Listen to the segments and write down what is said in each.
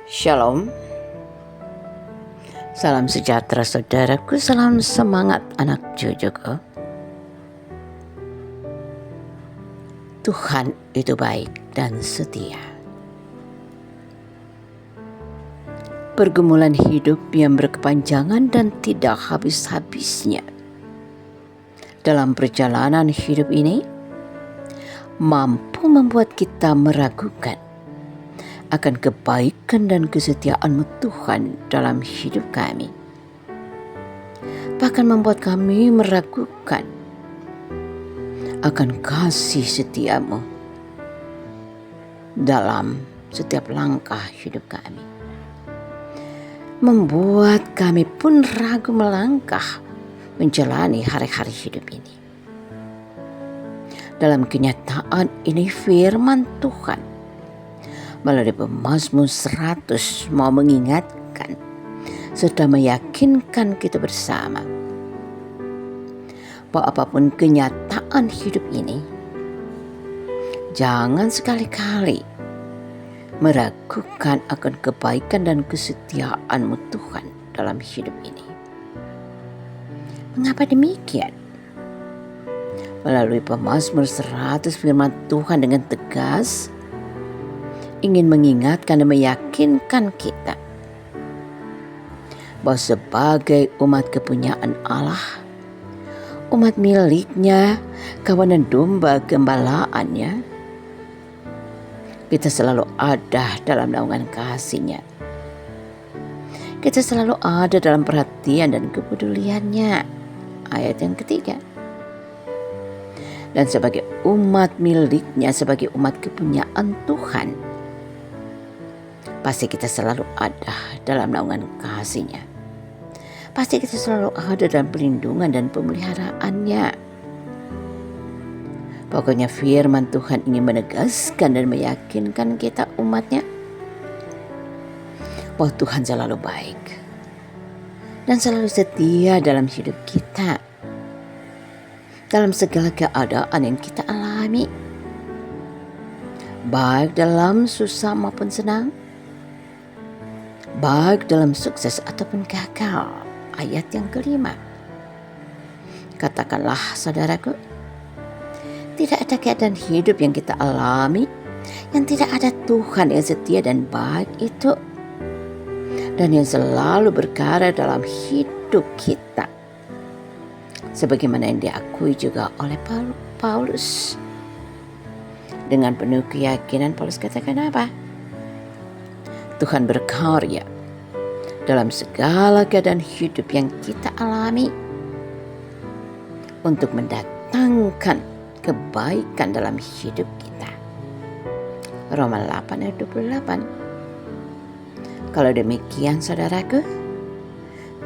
Shalom, salam sejahtera saudaraku, salam semangat anak cucuku. Tuhan itu baik dan setia. Pergumulan hidup yang berkepanjangan dan tidak habis-habisnya dalam perjalanan hidup ini mampu membuat kita meragukan akan kebaikan dan kesetiaan Tuhan dalam hidup kami. Bahkan membuat kami meragukan akan kasih setiamu dalam setiap langkah hidup kami. Membuat kami pun ragu melangkah menjalani hari-hari hidup ini. Dalam kenyataan ini firman Tuhan melalui Pemazmur 100 mau mengingatkan serta meyakinkan kita bersama bahwa apapun kenyataan hidup ini, jangan sekali-kali meragukan akan kebaikan dan kesetiaan-Mu Tuhan dalam hidup ini. Mengapa demikian? Melalui Pemazmur 100 firman Tuhan dengan tegas ingin mengingatkan dan meyakinkan kita bahwa sebagai umat kepunyaan Allah, umat miliknya, kawanan domba gembalaannya, kita selalu ada dalam naungan kasih-Nya. Kita selalu ada dalam perhatian dan kepeduliannya. Ayat yang ketiga. Dan sebagai umat miliknya, sebagai umat kepunyaan Tuhan, pasti kita selalu ada dalam naungan kasih-Nya. Pasti kita selalu ada dalam perlindungan dan pemeliharaan-Nya. Pokoknya firman Tuhan ingin menegaskan dan meyakinkan kita umat-Nya bahwa Tuhan selalu baik dan selalu setia dalam hidup kita, dalam segala keadaan yang kita alami, baik dalam susah maupun senang, baik dalam sukses ataupun gagal. Ayat yang kelima. Katakanlah saudaraku, tidak ada keadaan hidup yang kita alami yang tidak ada Tuhan yang setia dan baik itu, dan yang selalu berkarya dalam hidup kita, sebagaimana yang diakui juga oleh Paulus. Dengan penuh keyakinan Paulus katakan apa? Tuhan berkarya dalam segala keadaan hidup yang kita alami untuk mendatangkan kebaikan dalam hidup kita. Roma 8 ayat 28. Kalau demikian saudaraku,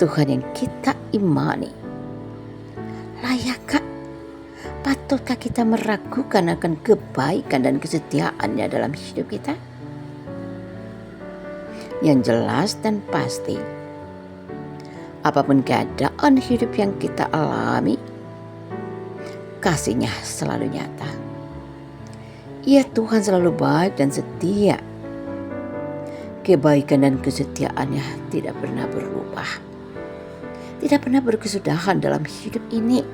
Tuhan yang kita imani, layakkah, patutkah kita meragukan akan kebaikan dan kesetiaan-Nya dalam hidup kita? Yang jelas dan pasti, apapun keadaan hidup yang kita alami, kasih-Nya selalu nyata. Ya, Tuhan selalu baik dan setia. Kebaikan dan kesetiaan-Nya tidak pernah berubah, tidak pernah berkesudahan dalam hidup ini,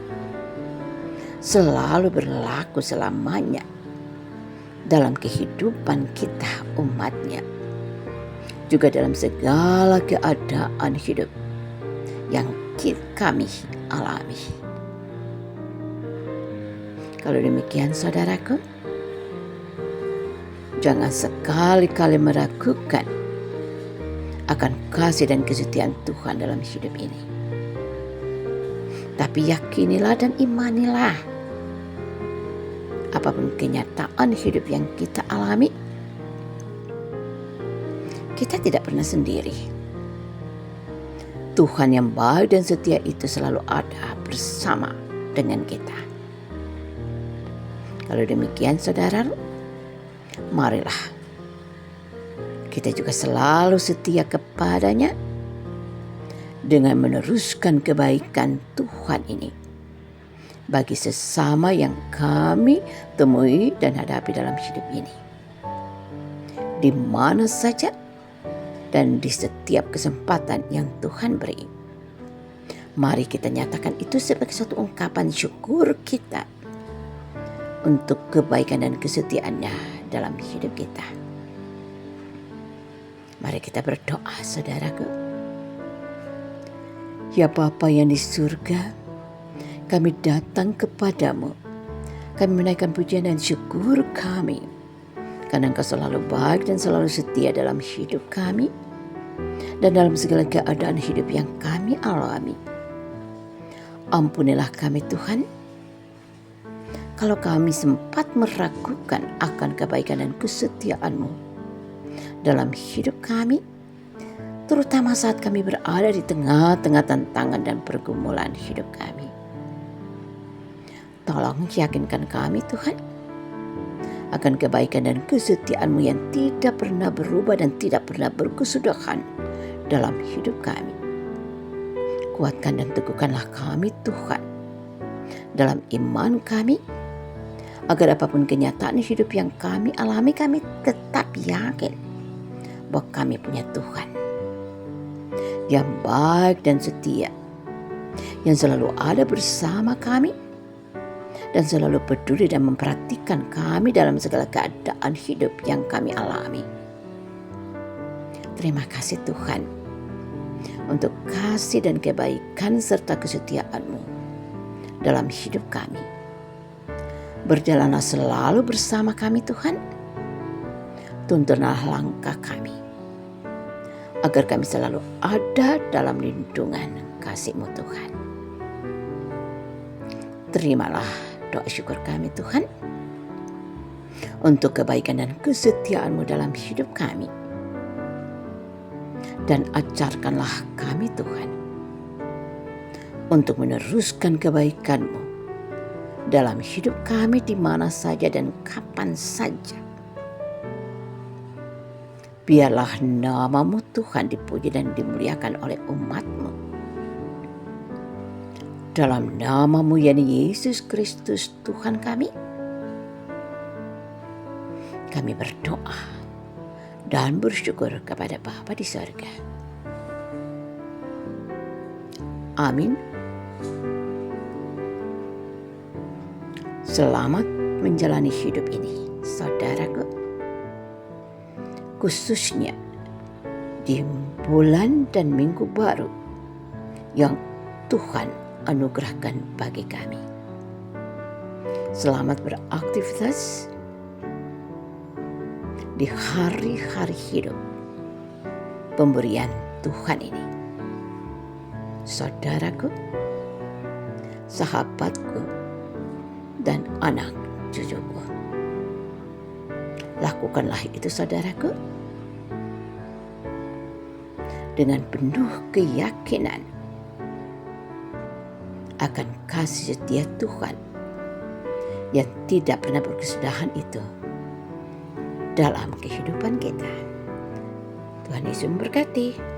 selalu berlaku selamanya dalam kehidupan kita umat-Nya, juga dalam segala keadaan hidup yang kami alami. Kalau demikian saudaraku, jangan sekali-kali meragukan akan kasih dan kesetiaan Tuhan dalam hidup ini. Tapi yakinilah dan imanilah, apapun kenyataan hidup yang kita alami, kita tidak pernah sendiri. Tuhan yang baik dan setia itu selalu ada bersama dengan kita. Kalau demikian saudara, marilah kita juga selalu setia kepada-Nya dengan meneruskan kebaikan Tuhan ini bagi sesama yang kami temui dan hadapi dalam hidup ini. Di mana saja dan di setiap kesempatan yang Tuhan beri. Mari kita nyatakan itu sebagai suatu ungkapan syukur kita untuk kebaikan dan kesetiaannya dalam hidup kita. Mari kita berdoa, saudaraku. Ya Bapa yang di surga, kami datang kepadamu. Kami menaikkan pujian dan syukur kami, karena Engkau selalu baik dan selalu setia dalam hidup kami dan dalam segala keadaan hidup yang kami alami. Ampunilah kami Tuhan, kalau kami sempat meragukan akan kebaikan dan kesetiaan-Mu dalam hidup kami, terutama saat kami berada di tengah-tengah tantangan dan pergumulan hidup kami. Tolong yakinkan kami Tuhan akan kebaikan dan kesetiaan-Mu yang tidak pernah berubah dan tidak pernah berkesudahan dalam hidup kami. Kuatkan dan teguhkanlah kami Tuhan dalam iman kami, agar apapun kenyataan hidup yang kami alami, kami tetap yakin bahwa kami punya Tuhan yang baik dan setia, yang selalu ada bersama kami dan selalu peduli dan memperhatikan kami dalam segala keadaan hidup yang kami alami. Terima kasih Tuhan untuk kasih dan kebaikan serta kesetiaan-Mu dalam hidup kami. Berjalanlah selalu bersama kami Tuhan. Tuntunlah langkah kami, agar kami selalu ada dalam lindungan kasih-Mu Tuhan. Terimalah doa syukur kami Tuhan, untuk kebaikan dan kesetiaan-Mu dalam hidup kami. Dan ajarkanlah kami Tuhan, untuk meneruskan kebaikan-Mu dalam hidup kami di mana saja dan kapan saja. Biarlah nama-Mu Tuhan dipuji dan dimuliakan oleh umat-Mu. Dalam nama-Mu yakni Yesus Kristus Tuhan kami berdoa dan bersyukur kepada Bapa di surga. Amin. Selamat menjalani hidup ini, saudaraku. Khususnya di bulan dan minggu baru yang Tuhan anugerahkan bagi kami. Selamat beraktivitas di hari-hari hidup pemberian Tuhan ini. Saudaraku, sahabatku, dan anak cucuku. Lakukanlah itu saudaraku, dengan penuh keyakinan akan kasih setia Tuhan yang tidak pernah berkesudahan itu dalam kehidupan kita. Tuhan Yesus memberkati.